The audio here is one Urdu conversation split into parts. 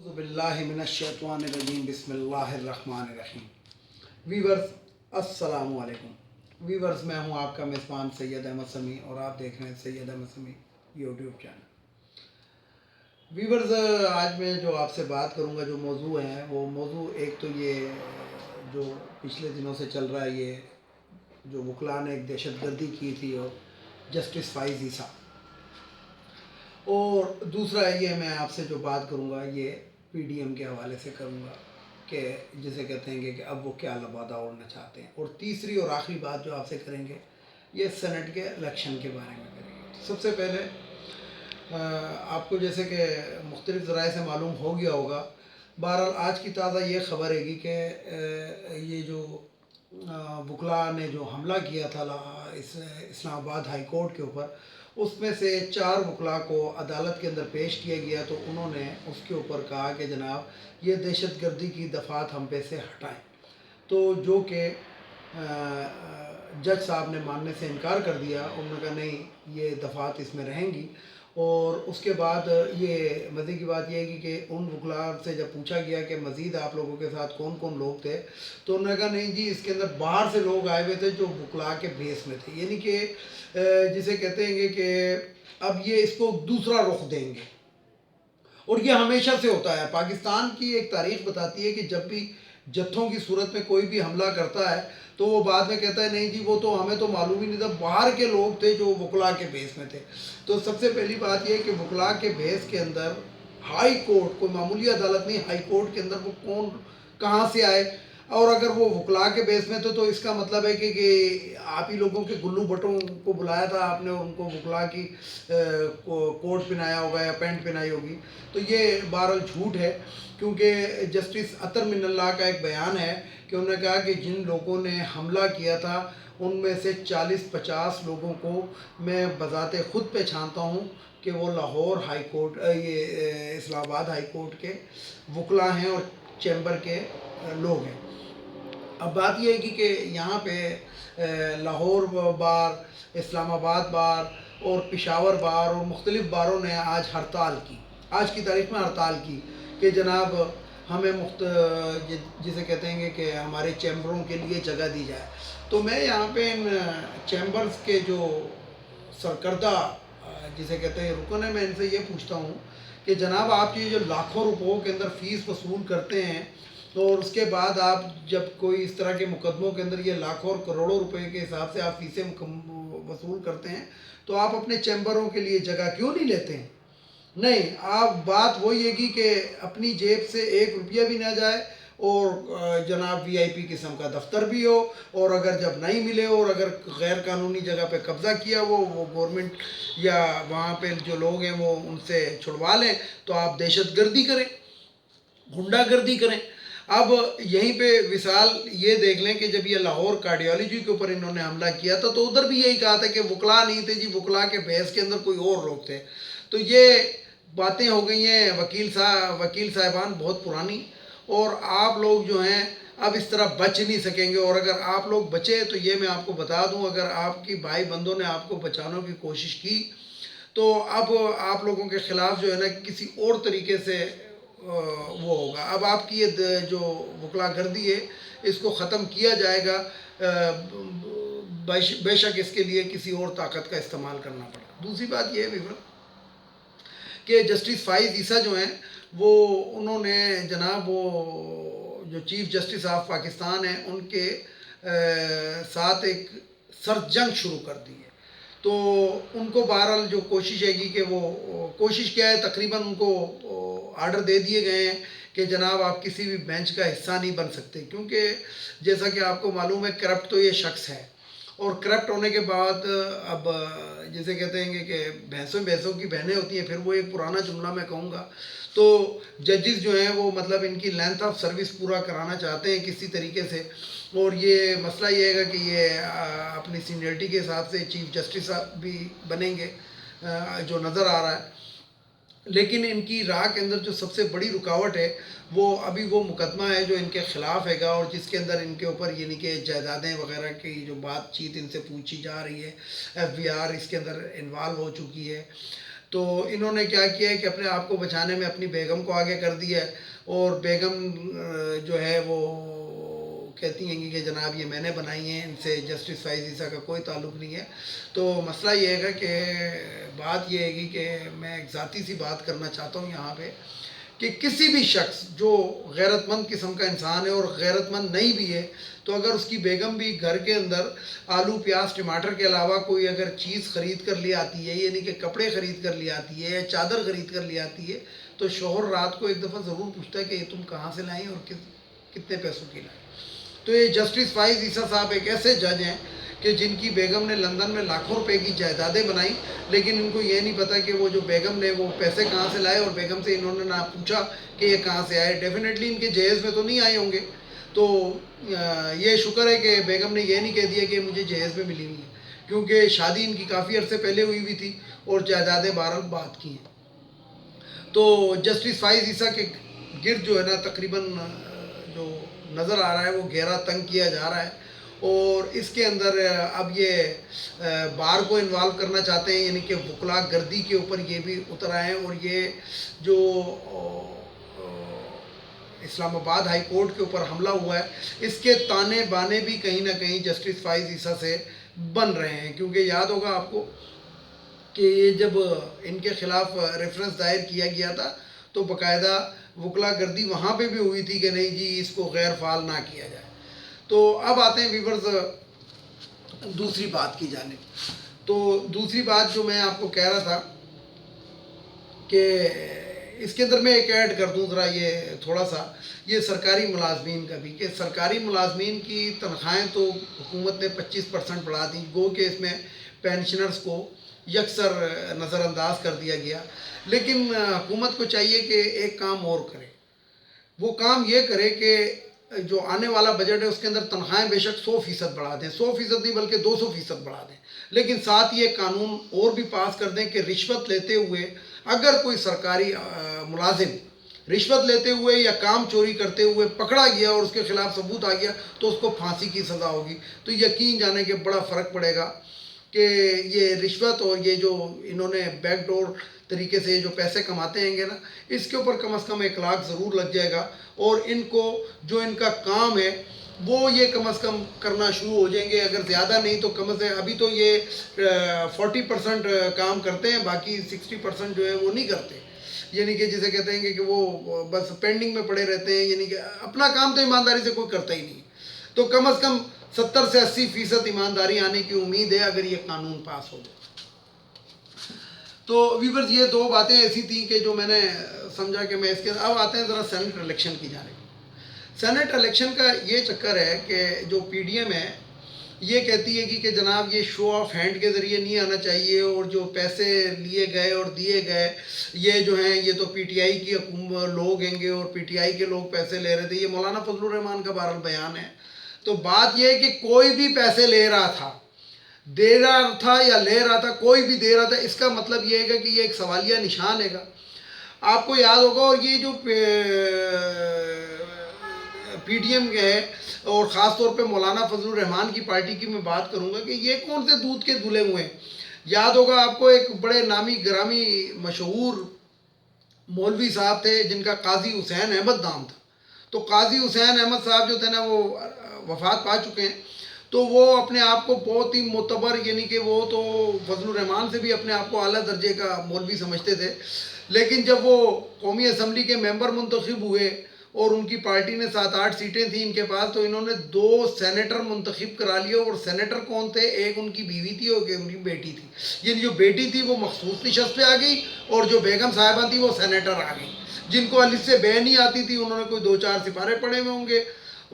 اعوذ باللہ من الشیطان الرجیم بسم اللہ الرحمن الرحیم۔ ویورز السلام علیکم۔ ویورز میں ہوں آپ کا میزبان سید احمد سمیع اور آپ دیکھ رہے ہیں سید احمد سمیع یوٹیوب چینل۔ ویورز آج میں جو آپ سے بات کروں گا جو موضوع ہے وہ موضوع ایک تو یہ جو پچھلے دنوں سے چل رہا ہے، یہ جو وکلاء نے ایک دہشت گردی کی تھی اور جسٹس فائز عیسیٰ، اور دوسرا یہ میں آپ سے جو بات کروں گا یہ پی ڈی ایم کے حوالے سے کروں گا کہ جسے کہتے ہیں کہ اب وہ کیا لبادہ اوڑھنا چاہتے ہیں، اور تیسری اور آخری بات جو آپ سے کریں گے یہ سینٹ کے الیکشن کے بارے میں کریں گے۔ سب سے پہلے آپ کو جیسے کہ مختلف ذرائع سے معلوم ہو گیا ہوگا، بہرحال آج کی تازہ یہ خبر ہے کہ یہ جو وکلاء نے جو حملہ کیا تھا اسلام آباد ہائی کورٹ کے اوپر، اس میں سے 4 وکلاء کو عدالت کے اندر پیش کیا گیا تو انہوں نے اس کے اوپر کہا کہ جناب یہ دہشت گردی کی دفعات ہم پہ سے ہٹائیں، تو جو کہ جج صاحب نے ماننے سے انکار کر دیا۔ انہوں نے کہا نہیں، یہ دفعات اس میں رہیں گی۔ اور اس کے بعد یہ مزے کی بات یہ ہے کہ ان وکلاء سے جب پوچھا گیا کہ مزید آپ لوگوں کے ساتھ کون کون لوگ تھے تو انہوں نے کہا نہیں جی، اس کے اندر باہر سے لوگ آئے ہوئے تھے جو وکلاء کے بیس میں تھے، یعنی کہ جسے کہتے ہیں کہ اب یہ اس کو دوسرا رخ دیں گے، اور یہ ہمیشہ سے ہوتا ہے۔ پاکستان کی ایک تاریخ بتاتی ہے کہ جب بھی جتھوں کی صورت میں کوئی بھی حملہ کرتا ہے تو وہ بعد میں کہتا ہے نہیں جی وہ تو ہمیں تو معلوم ہی نہیں تھا، باہر کے لوگ تھے جو وکلاء کے بیس میں تھے۔ تو سب سے پہلی بات یہ کہ وکلاء کے بیس کے اندر ہائی کورٹ، کوئی معمولی عدالت نہیں، ہائی کورٹ کے اندر وہ کون کہاں سے آئے، اور اگر وہ وکلاء کے بیس میں تھے تو اس کا مطلب ہے کہ آپ ہی لوگوں کے گلو بٹوں کو بلایا تھا آپ نے، ان کو وکلاء کی کوٹ پہنایا ہوگا یا پینٹ پہنائی ہوگی، تو یہ بہرحال جھوٹ ہے۔ کیونکہ جسٹس عطر من اللہ کا ایک بیان ہے کہ انہوں نے کہا کہ جن لوگوں نے حملہ کیا تھا ان میں سے 40-50 لوگوں کو میں بذات خود پہچانتا ہوں کہ وہ لاہور ہائی کورٹ، یہ اسلام آباد ہائی کورٹ کے وکلاء ہیں اور چیمبر کے لوگ ہیں۔ اب بات یہ ہے کہ یہاں پہ لاہور بار، اسلام آباد بار اور پشاور بار اور مختلف باروں نے آج ہڑتال کی، آج کی تاریخ میں ہڑتال کی کہ جناب ہمیں جسے کہتے ہیں کہ ہمارے چیمبروں کے لیے جگہ دی جائے۔ تو میں یہاں پہ ان چیمبرز کے جو سرکردہ جسے کہتے ہیں رکن ہیں، میں ان سے یہ پوچھتا ہوں کہ جناب آپ یہ جو لاکھوں روپوں کے اندر فیس وصول کرتے ہیں اور اس کے بعد آپ جب کوئی اس طرح کے مقدموں کے اندر یہ لاکھوں اور کروڑوں روپے کے حساب سے آپ فیسیں وصول کرتے ہیں تو آپ اپنے چیمبروں کے لیے جگہ کیوں نہیں لیتے ہیں؟ نہیں، آپ بات وہی ہے کہ اپنی جیب سے 1 روپیہ بھی نہ جائے اور جناب وی آئی پی قسم کا دفتر بھی ہو، اور اگر جب نہیں ملے اور اگر غیر قانونی جگہ پہ قبضہ کیا وہ گورنمنٹ یا وہاں پہ جو لوگ ہیں وہ ان سے چھڑوا لیں تو آپ دہشت گردی کریں، غنڈہ گردی کریں۔ اب یہیں پہ مثال یہ دیکھ لیں کہ جب یہ لاہور کارڈیالوجی کے اوپر انہوں نے حملہ کیا تھا تو ادھر بھی یہی کہا تھا کہ وکلاء نہیں تھے جی، وکلاء کے بحث کے اندر کوئی اور لوگ تھے۔ تو یہ باتیں ہو گئی ہیں وکیل صاحبان بہت پرانی، اور آپ لوگ جو ہیں اب اس طرح بچ نہیں سکیں گے، اور اگر آپ لوگ بچے تو یہ میں آپ کو بتا دوں اگر آپ کی بھائی بندوں نے آپ کو بچانے کی کوشش کی تو اب آپ لوگوں کے خلاف جو ہے نا کسی اور طریقے سے وہ ہوگا۔ اب آپ کی یہ جو وکلا گردی ہے اس کو ختم کیا جائے گا، بے شک اس کے لیے کسی اور طاقت کا استعمال کرنا پڑا۔ دوسری بات یہ ہے کہ جسٹس فائز عیسیٰ جو ہیں وہ انہوں نے جناب وہ جو چیف جسٹس آف پاکستان ہیں ان کے ساتھ ایک سرد جنگ شروع کر دی ہے۔ تو ان کو بہرحال جو کوشش ہے کہ وہ کوشش کیا ہے، تقریباً ان کو آرڈر دے دیے گئے ہیں کہ جناب آپ کسی بھی بینچ کا حصہ نہیں بن سکتے، کیونکہ جیسا کہ آپ کو معلوم ہے کرپٹ تو یہ شخص ہے، اور کرپٹ ہونے کے بعد اب جسے کہتے ہیں کہ بھینسوں کی بہنیں ہوتی ہیں، پھر وہ ایک پرانا جملہ میں کہوں گا، تو ججز جو ہیں وہ مطلب ان کی لینتھ آف سروس پورا کرانا چاہتے ہیں کسی طریقے سے، اور یہ مسئلہ یہ ہے کہ یہ اپنی سینئرٹی کے حساب سے چیف جسٹس بھی بنیں گے جو نظر آ رہا ہے، لیکن ان کی راہ کے اندر جو سب سے بڑی رکاوٹ ہے وہ ابھی وہ مقدمہ ہے جو ان کے خلاف ہے گا، اور جس کے اندر ان کے اوپر یعنی کہ جائیدادیں وغیرہ کی جو بات چیت ان سے پوچھی جا رہی ہے، ایف بی آر اس کے اندر انوالو ہو چکی ہے۔ تو انہوں نے کیا کیا ہے کہ اپنے آپ کو بچانے میں اپنی بیگم کو آگے کر دیا ہے، اور بیگم جو ہے وہ کہتی ہیں کہ جناب یہ میں نے بنائی ہیں، ان سے جسٹس فائز عیسیٰ کا کوئی تعلق نہیں ہے۔ تو مسئلہ یہ ہے کہ بات یہ ہے کہ میں ایک ذاتی سی بات کرنا چاہتا ہوں یہاں پہ، کہ کسی بھی شخص جو غیرت مند قسم کا انسان ہے اور غیرت مند نہیں بھی ہے، تو اگر اس کی بیگم بھی گھر کے اندر آلو پیاز ٹماٹر کے علاوہ کوئی اگر چیز خرید کر لے آتی ہے، یعنی کہ کپڑے خرید کر لے آتی ہے یا چادر خرید کر لے آتی ہے، تو شوہر رات کو ایک دفعہ ضرور پوچھتا ہے کہ یہ تم کہاں سے لائیں اور کتنے پیسوں کی لائیں۔ تو یہ جسٹس فائز عیسیٰ صاحب ایک ایسے جج ہیں کہ جن کی بیگم نے لندن میں لاکھوں روپے کی جائیدادیں بنائیں، لیکن ان کو یہ نہیں پتا کہ وہ جو بیگم نے وہ پیسے کہاں سے لائے، اور بیگم سے انہوں نے نہ پوچھا کہ یہ کہاں سے آئے۔ ڈیفینیٹلی ان کے جہیز میں تو نہیں آئے ہوں گے، تو یہ شکر ہے کہ بیگم نے یہ نہیں کہہ دیا کہ مجھے جہیز میں ملی ہوئی ہے، کیونکہ شادی ان کی کافی عرصے پہلے ہوئی ہوئی تھی اور جائیدادیں بہرحال بات کی ہیں۔ تو جسٹس فائز عیسیٰ کے گرد جو ہے نا تقریباً جو نظر آ رہا ہے وہ گھیرا تنگ کیا جا رہا ہے، اور اس کے اندر اب یہ بار کو انوالو کرنا چاہتے ہیں، یعنی کہ وکلا گردی کے اوپر یہ بھی اتر آئے ہیں، اور یہ جو اسلام آباد ہائی کورٹ کے اوپر حملہ ہوا ہے، اس کے تانے بانے بھی کہیں نہ کہیں جسٹس فائز عیسیٰ سے بن رہے ہیں، کیونکہ یاد ہوگا آپ کو کہ یہ جب ان کے خلاف ریفرنس دائر کیا گیا تھا تو باقاعدہ وکلا گردی وہاں پہ بھی ہوئی تھی کہ نہیں جی اس کو غیر فعال نہ کیا جائے۔ تو اب آتے ہیں ویورز دوسری بات کی جانب۔ تو دوسری بات جو میں آپ کو کہہ رہا تھا کہ اس کے اندر میں ایک ایڈ کر دوں ذرا یہ تھوڑا سا، یہ سرکاری ملازمین کا بھی، کہ سرکاری ملازمین کی تنخواہیں تو حکومت نے 25% بڑھا دی، گو کہ اس میں پینشنرز کو یکسر نظر انداز کر دیا گیا، لیکن حکومت کو چاہیے کہ ایک کام اور کرے۔ وہ کام یہ کرے کہ جو آنے والا بجٹ ہے اس کے اندر تنخواہیں بے شک 100% بڑھا دیں، 100% نہیں بلکہ 200% بڑھا دیں، لیکن ساتھ یہ قانون اور بھی پاس کر دیں کہ رشوت لیتے ہوئے اگر کوئی سرکاری ملازم رشوت لیتے ہوئے یا کام چوری کرتے ہوئے پکڑا گیا اور اس کے خلاف ثبوت آ گیا تو اس کو پھانسی کی سزا ہوگی۔ تو یقین جانے کہ بڑا فرق پڑے گا کہ یہ رشوت اور یہ جو انہوں نے بیک ڈور طریقے سے جو پیسے کماتے ہیں گے نا، اس کے اوپر کم از کم 1 لاکھ ضرور لگ جائے گا، اور ان کو جو ان کا کام ہے وہ یہ کم از کم کرنا شروع ہو جائیں گے، اگر زیادہ نہیں تو کم از کم ابھی تو یہ 40% کام کرتے ہیں، باقی 60% جو ہے وہ نہیں کرتے، یعنی کہ جسے کہتے ہیں کہ وہ بس پینڈنگ میں پڑے رہتے ہیں، یعنی کہ اپنا کام تو ایمانداری سے کوئی کرتا ہی نہیں۔ تو کم از کم 70 سے 80% ایمانداری آنے کی امید ہے اگر یہ قانون پاس ہو جائے۔ تو ویورز یہ 2 باتیں ایسی تھیں کہ جو میں نے سمجھا کہ میں اس کے اب آتے ہیں ذرا سینٹ الیکشن کی جانب۔ سینٹ الیکشن کا یہ چکر ہے کہ جو پی ڈی ایم ہے یہ کہتی ہے کہ جناب یہ شو آف ہینڈ کے ذریعے نہیں آنا چاہیے، اور جو پیسے لیے گئے اور دیے گئے یہ جو ہیں یہ تو پی ٹی آئی کی لوگ ہیں گے، اور پی ٹی آئی کے لوگ پیسے لے رہے تھے، یہ مولانا فضل الرحمان کا بہرحال بیان ہے۔ تو بات یہ ہے کہ کوئی بھی پیسے لے رہا تھا، دے رہا تھا یا لے رہا تھا، کوئی بھی دے رہا تھا، اس کا مطلب یہ ہے کہ یہ ایک سوالیہ نشان ہے گا۔ آپ کو یاد ہوگا، اور یہ جو پی ڈی ایم ہے اور خاص طور پہ مولانا فضل الرحمان کی پارٹی کی میں بات کروں گا کہ یہ کون سے دودھ کے دھلے ہوئے ہیں۔ یاد ہوگا آپ کو ایک بڑے نامی گرامی مشہور مولوی صاحب تھے جن کا قاضی حسین احمد نام تھا۔ تو قاضی حسین احمد صاحب جو تھے نا وہ وفات پا چکے ہیں، تو وہ اپنے آپ کو بہت ہی معتبر، یعنی کہ وہ تو فضل الرحمان سے بھی اپنے آپ کو اعلیٰ درجے کا مولوی سمجھتے تھے، لیکن جب وہ قومی اسمبلی کے ممبر منتخب ہوئے اور ان کی پارٹی نے 7-8 سیٹیں تھیں ان کے پاس، تو انہوں نے 2 سینیٹر منتخب کرا لیے، اور سینیٹر کون تھے؟ ایک ان کی بیوی تھی اور ایک ان کی بیٹی تھی، یعنی جو بیٹی تھی وہ مخصوص نشست پہ آ گئی، اور جو بیگم صاحبہ تھی وہ سینیٹر آ گئی، جن کو الف سے بے نہیں آتی تھی، انہوں نے کوئی 2-4 سپارے پڑھے ہوئے ہوں گے،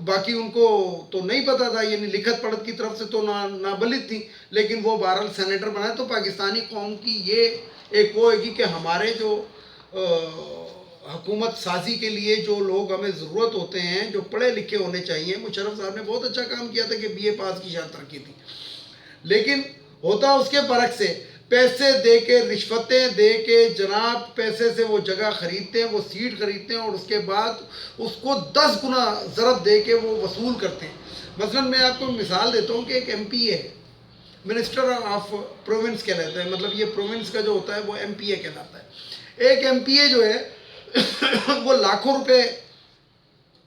باقی ان کو تو نہیں پتا تھا، یعنی لکھت پڑھت کی طرف سے تو نابلد تھی، لیکن وہ بہرحال سینیٹر بنائے۔ تو پاکستانی قوم کی یہ ایک وہ ہے کہ ہمارے جو حکومت سازی کے لیے جو لوگ ہمیں ضرورت ہوتے ہیں، جو پڑھے لکھے ہونے چاہیے، مشرف صاحب نے بہت اچھا کام کیا تھا کہ بی اے پاس کی شرط رکھی تھی، لیکن ہوتا اس کے برعکس سے پیسے دے کے، رشوتیں دے کے، جناب پیسے سے وہ جگہ خریدتے ہیں، وہ سیٹ خریدتے ہیں، اور اس کے بعد اس کو 10 گنا ضرب دے کے وہ وصول کرتے ہیں۔ مثلا میں آپ کو مثال دیتا ہوں کہ ایک ایم پی ہے، منسٹر آف پروونس کہلاتا ہے، مطلب یہ پروونس کا جو ہوتا ہے وہ ایم پی اے کہلاتا ہے۔ ایک ایم پی اے جو ہے وہ لاکھوں روپے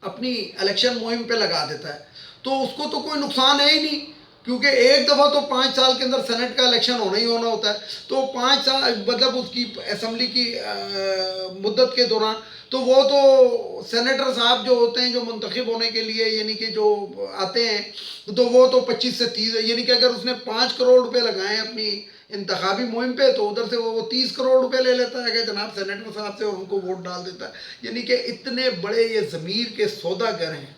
اپنی الیکشن مہم پہ لگا دیتا ہے، تو اس کو تو کوئی نقصان ہے ہی نہیں، کیونکہ ایک دفعہ تو 5 سال کے اندر سینٹ کا الیکشن ہونا ہی ہونا ہوتا ہے، تو 5 سال مطلب اس کی اسمبلی کی مدت کے دوران تو وہ تو سینیٹر صاحب جو ہوتے ہیں جو منتخب ہونے کے لیے یعنی کہ جو آتے ہیں تو وہ تو 25 سے 30 یعنی کہ اگر اس نے 5 کروڑ روپے لگائے اپنی انتخابی مہم پہ تو ادھر سے وہ 30 کروڑ روپے لے لیتا ہے کہ جناب سینیٹر صاحب سے، اور ان کو ووٹ ڈال دیتا ہے۔ یعنی کہ اتنے بڑے یہ ضمیر کے سوداگر ہیں،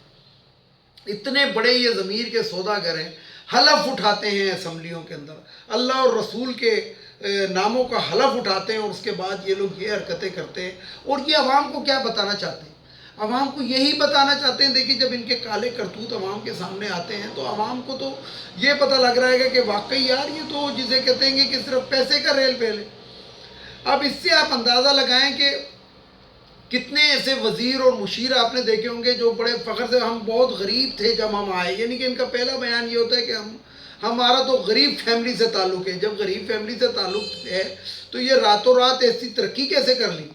اتنے بڑے یہ ضمیر کے سوداگر ہیں، حلف اٹھاتے ہیں اسمبلیوں کے اندر، اللہ اور رسول کے ناموں کا حلف اٹھاتے ہیں، اور اس کے بعد یہ لوگ یہ حرکتیں کرتے ہیں، اور یہ عوام کو کیا بتانا چاہتے ہیں؟ عوام کو یہی بتانا چاہتے ہیں، دیکھیں جب ان کے کالے کرتوت عوام کے سامنے آتے ہیں تو عوام کو تو یہ پتہ لگ رہا ہے کہ واقعی یار یہ تو جسے کہتے ہیں کہ صرف پیسے کا ریل پھیل ہے۔ اب اس سے آپ اندازہ لگائیں کہ کتنے ایسے وزیر اور مشیر آپ نے دیکھے ہوں گے جو بڑے فخر سے ہم بہت غریب تھے جب ہم آئے، یعنی کہ ان کا پہلا بیان یہ ہوتا ہے کہ ہمارا تو غریب فیملی سے تعلق ہے۔ جب غریب فیملی سے تعلق ہے تو یہ راتوں رات ایسی ترقی کیسے کر لی؟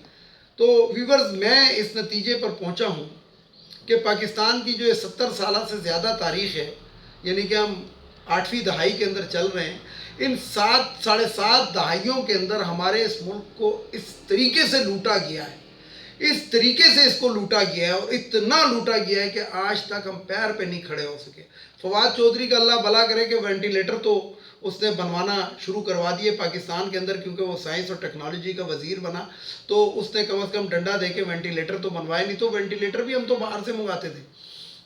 تو ویورز میں اس نتیجے پر پہنچا ہوں کہ پاکستان کی جو یہ 70 سالہ سے زیادہ تاریخ ہے، یعنی کہ ہم 8ویں دہائی کے اندر چل رہے ہیں، ان 7 ساڑھے 7 دہائیوں کے اندر ہمارے اس ملک کو اس طریقے سے لوٹا گیا ہے، اس طریقے سے اس کو لوٹا گیا ہے، اور اتنا لوٹا گیا ہے کہ آج تک ہم پیر پہ نہیں کھڑے ہو سکے۔ فواد چودھری کا اللہ بھلا کرے کہ وینٹیلیٹر تو اس نے بنوانا شروع کروا دیے پاکستان کے اندر، کیونکہ وہ سائنس اور ٹیکنالوجی کا وزیر بنا، تو اس نے کم از کم ڈنڈا دے کے وینٹیلیٹر تو بنوائے، نہیں تو وینٹیلیٹر بھی ہم تو باہر سے منگاتے تھے۔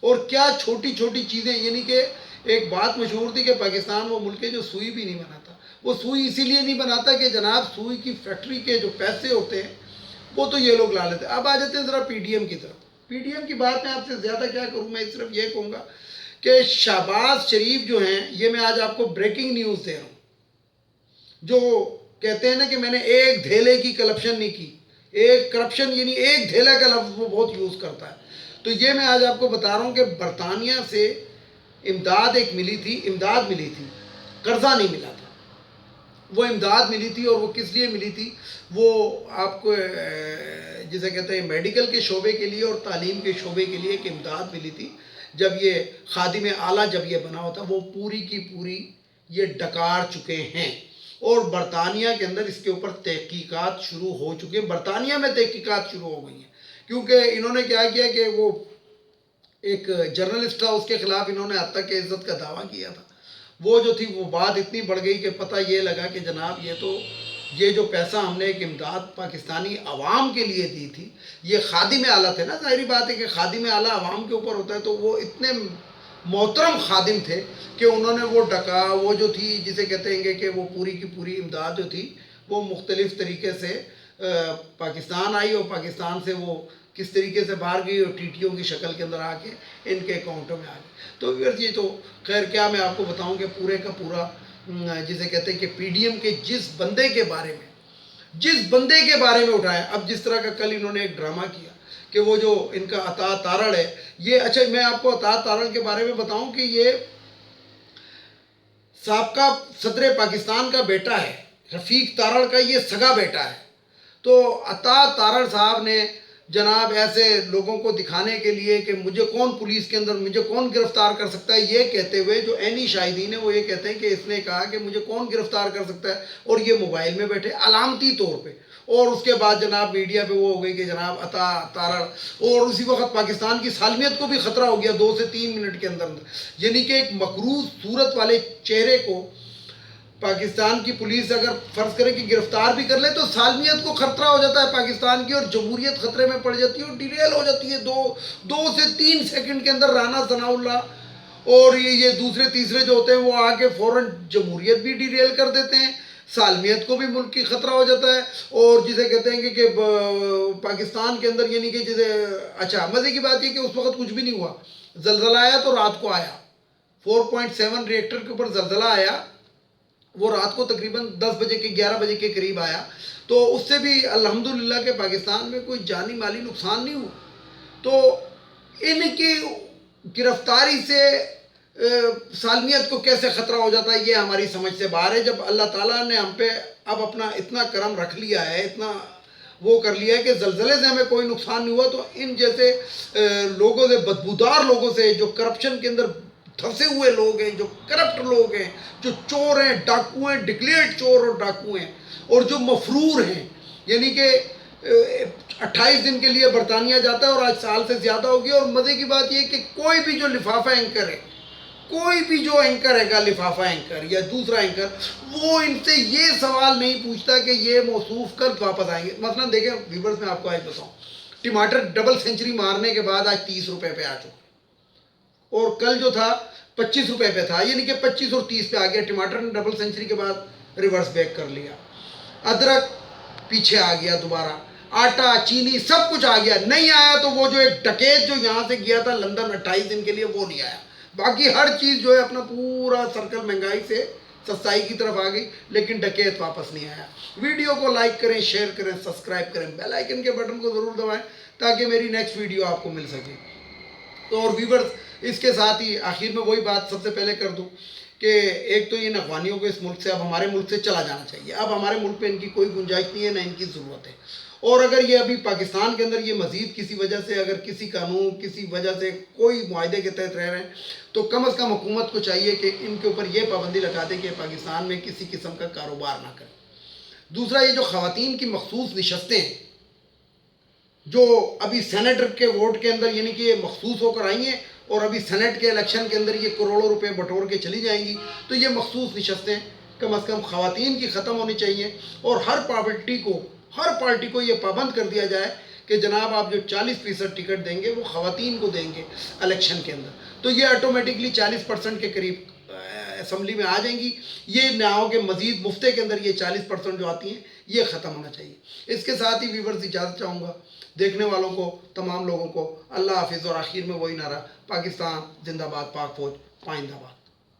اور کیا چھوٹی چھوٹی چیزیں، یعنی کہ ایک بات مشہور تھی کہ پاکستان وہ ملک ہے جو سوئی بھی نہیں بناتا۔ وہ سوئی اسی لیے نہیں بناتا کہ جناب سوئی کی فیکٹری کے جو پیسے ہوتے ہیں وہ تو یہ لوگ لا لیتے ہیں۔ اب آ جاتے ہیں ذرا پی ڈی ایم کی طرف۔ پی ڈی ایم کی بات میں آپ سے زیادہ کیا کروں، میں صرف یہ کہوں گا کہ شہباز شریف جو ہیں، یہ میں آج آپ کو بریکنگ نیوز دے رہا ہوں، جو کہتے ہیں نا کہ میں نے ایک دھیلے کی کرپشن نہیں کی، ایک کرپشن یعنی ایک دھیلے کا لفظ وہ بہت یوز کرتا ہے، تو یہ میں آج آپ کو بتا رہا ہوں کہ برطانیہ سے امداد ملی تھی، قرضہ نہیں ملا تھا، وہ امداد ملی تھی، اور وہ کس لیے ملی تھی؟ وہ آپ کو جسے کہتے ہیں میڈیکل کے شعبے کے لیے اور تعلیم کے شعبے کے لیے ایک امداد ملی تھی۔ جب یہ خادم اعلیٰ جب یہ بنا ہوتا وہ پوری کی پوری یہ ڈکار چکے ہیں، اور برطانیہ کے اندر اس کے اوپر تحقیقات شروع ہو چکے ہیں، برطانیہ میں تحقیقات شروع ہو گئی ہیں، کیونکہ انہوں نے کیا کیا کہ وہ ایک جرنلسٹ تھا، اس کے خلاف انہوں نے حد تک کہ عزت کا دعویٰ کیا تھا، وہ جو تھی وہ بات اتنی بڑھ گئی کہ پتہ یہ لگا کہ جناب یہ جو پیسہ ہم نے ایک امداد پاکستانی عوام کے لیے دی تھی، یہ خادم اعلیٰ تھے نا، ظاہری بات ہے کہ خادم اعلیٰ عوام کے اوپر ہوتا ہے، تو وہ اتنے محترم خادم تھے کہ انہوں نے وہ ڈکا، وہ جو تھی جسے کہتے ہیں کہ وہ پوری کی پوری امداد جو تھی وہ مختلف طریقے سے پاکستان آئی، اور پاکستان سے وہ کس طریقے سے باہر گئی اور ٹی ٹیوں کی شکل کے اندر آ کے ان کے اکاؤنٹوں میں آ گئی۔ تو یہ تو خیر کیا میں آپ کو بتاؤں کہ پورے کا پورا جسے کہتے ہیں کہ پی ڈی ایم کے جس بندے کے بارے میں اٹھایا، اب جس طرح کا کل انہوں نے ایک ڈرامہ کیا کہ وہ جو ان کا عطا تارڑ ہے، یہ اچھا میں آپ کو عطا تارڑ کے بارے میں بتاؤں کہ یہ سابقہ صدر پاکستان کا بیٹا ہے، رفیق تارڑ کا یہ سگا بیٹا ہے۔ تو عطا تارڑ صاحب نے جناب ایسے لوگوں کو دکھانے کے لیے کہ مجھے کون پولیس کے اندر مجھے کون گرفتار کر سکتا ہے، یہ کہتے ہوئے جو عینی شاہدین ہیں وہ یہ کہتے ہیں کہ اس نے کہا کہ مجھے کون گرفتار کر سکتا ہے، اور یہ موبائل میں بیٹھے علامتی طور پہ، اور اس کے بعد جناب میڈیا پہ وہ ہو گئی کہ جناب عطا تارڑ، اور اسی وقت پاکستان کی سالمیت کو بھی خطرہ ہو گیا 2 سے 3 منٹ کے اندر، یعنی کہ ایک مقروض صورت والے چہرے کو پاکستان کی پولیس اگر فرض کرے کہ گرفتار بھی کر لے تو سالمیت کو خطرہ ہو جاتا ہے پاکستان کی، اور جمہوریت خطرے میں پڑ جاتی ہے، اور ڈیریل ہو جاتی ہے 2 سے 3 سیکنڈ کے اندر۔ رانا ثناء اللہ اور یہ دوسرے تیسرے جو ہوتے ہیں وہ آ کے فوراً جمہوریت بھی ڈیریل کر دیتے ہیں، سالمیت کو بھی ملک کی خطرہ ہو جاتا ہے، اور جسے کہتے ہیں کہ پاکستان کے اندر یعنی کہ جسے اچھا مزے کی بات یہ کہ اس وقت کچھ بھی نہیں ہوا، زلزلہ آیا تو رات کو آیا، 4.7 ریکٹر کے اوپر زلزلہ آیا، وہ رات کو تقریباً 10 بجے کے 11 بجے کے قریب آیا، تو اس سے بھی الحمدللہ کہ پاکستان میں کوئی جانی مالی نقصان نہیں ہوا۔ تو ان کی گرفتاری سے سالمیت کو کیسے خطرہ ہو جاتا ہے یہ ہماری سمجھ سے باہر ہے. جب اللہ تعالیٰ نے ہم پہ اب اپنا اتنا کرم رکھ لیا ہے، اتنا وہ کر لیا ہے کہ زلزلے سے ہمیں کوئی نقصان نہیں ہوا، تو ان جیسے لوگوں سے، بدبودار لوگوں سے، جو کرپشن کے اندر پھنسے ہوئے لوگ ہیں، جو کرپٹ لوگ ہیں، جو چور ہیں، ڈاکو ہیں، ڈکلیئرڈ چور اور ڈاکو ہیں، اور جو مفرور ہیں، یعنی کہ 28 دن کے لیے برطانیہ جاتا ہے اور آج سال سے زیادہ ہو گیا. اور مزے کی بات یہ کہ کوئی بھی جو لفافہ اینکر ہے، کوئی بھی جو اینکر ہے گا، لفافہ اینکر یا دوسرا اینکر، وہ ان سے یہ سوال نہیں پوچھتا کہ یہ موصوف کب واپس آئیں گے. مثلا دیکھیں ویورز، میں آپ کو آج بتاؤں، ٹماٹر ڈبل سینچری مارنے کے بعد آج 30 روپے پہ آ چکا، اور کل جو تھا 25 روپے پہ تھا، یعنی کہ 25 اور 30 پہ آ گیا. ٹماٹر نے ڈبل سینچری کے بعد ریورس بیک کر لیا. ادرک پیچھے آ گیا دوبارہ، آٹا، چینی، سب کچھ آ گیا. نہیں آیا تو وہ جو ایک ڈکیت جو یہاں سے گیا تھا لندن 28 دن کے لیے، وہ نہیں آیا. باقی ہر چیز جو ہے اپنا پورا سرکل مہنگائی سے سستائی کی طرف آ گئی، لیکن ڈکیت واپس نہیں آیا. ویڈیو کو لائک کریں، شیئر کریں، سبسکرائب کریں، بیل آئیکن کے بٹن کو ضرور دبائیں تاکہ میری نیکسٹ ویڈیو آپ کو مل سکے. تو اور ویورز، اس کے ساتھ ہی آخر میں وہی بات سب سے پہلے کر دوں کہ ایک تو ان افغانیوں کو اس ملک سے، اب ہمارے ملک سے چلا جانا چاہیے. اب ہمارے ملک پہ ان کی کوئی گنجائش نہیں ہے، نہ ان کی ضرورت ہے. اور اگر یہ ابھی پاکستان کے اندر یہ مزید کسی وجہ سے، اگر کسی قانون، کسی وجہ سے کوئی معاہدے کے تحت رہ رہے ہیں، تو کم از کم حکومت کو چاہیے کہ ان کے اوپر یہ پابندی لگا دے کہ پاکستان میں کسی قسم کا کاروبار نہ کریں. دوسرا، یہ جو خواتین کی مخصوص نشستیں ہیں جو ابھی سینیٹر کے ووٹ کے اندر، یعنی کہ یہ مخصوص ہو کر آئی ہیں، اور ابھی سینٹ کے الیکشن کے اندر یہ کروڑوں روپے بٹور کے چلی جائیں گی، تو یہ مخصوص نشستیں کم از کم خواتین کی ختم ہونی چاہیے. اور ہر پارٹی کو یہ پابند کر دیا جائے کہ جناب آپ جو 40% ٹکٹ دیں گے وہ خواتین کو دیں گے الیکشن کے اندر، تو یہ آٹومیٹکلی 40% کے قریب اسمبلی میں آ جائیں گی. یہ نہ ہو کہ مزید مفتے کے اندر یہ 40% جو آتی ہیں یہ ختم ہونا چاہیے. اس کے ساتھ ہی ویورز اجازت چاہوں گا دیکھنے والوں کو، تمام لوگوں کو. اللہ حافظ. اور آخر میں وہی نعرہ، پاکستان زندہ باد، پاک فوج پائندہ باد.